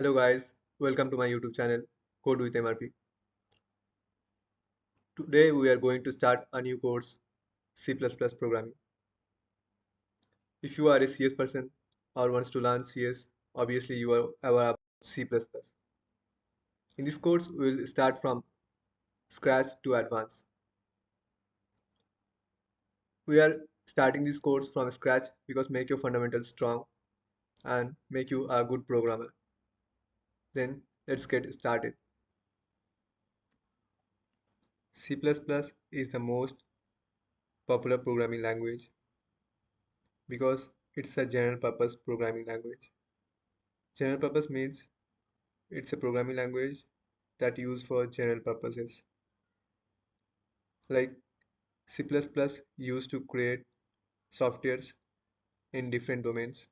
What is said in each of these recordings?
Hello guys, welcome to my YouTube channel Code with MRP. Today we are going to start a new course C++ programming. If you are a CS person or wants to learn CS, obviously you are aware of C++. In this course we will start from scratch to advance. We are starting this course from scratch because make your fundamentals strong and make you a good programmer. Then let's get started. C++ is the most popular programming language because it's a general purpose programming language. General purpose means it's a programming language that used for general purposes. Like C++ used to create softwares in different domains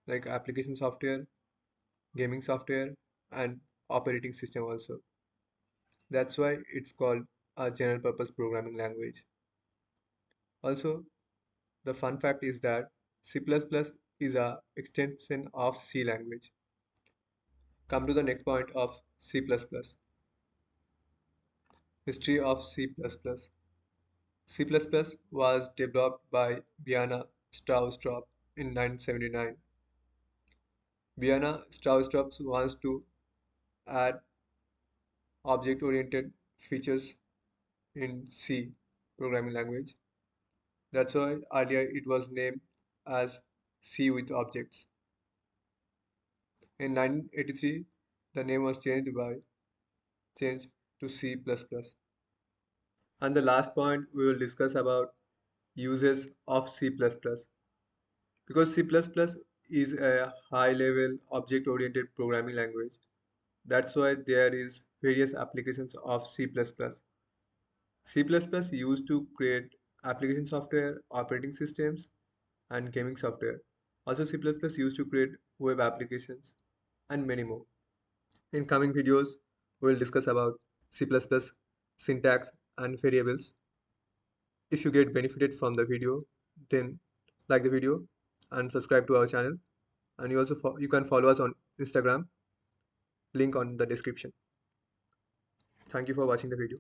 like application software, gaming software, and operating system also. That's why it's called a general purpose programming language. Also, the fun fact is that C++ is a extension of C language. Come to the next point of C++. History of C++. C++ was developed by Biana Stroustrup in 1979. Biana Stroustrup wants to add object-oriented features in C programming language. That's why earlier it was named as C with objects. In 1983, the name was changed to C++. And the last point we will discuss about uses of C++. Because C++ is a high-level object-oriented programming language. That's why there is various applications of C++. C++ used to create application software, operating systems, and gaming software. Also, C++ used to create web applications and many more. In coming videos, we will discuss about C++ syntax and variables. If you get benefited from the video, then like the video and subscribe to our channel. And you can follow us on Instagram, link on the description. Thank you for watching the video.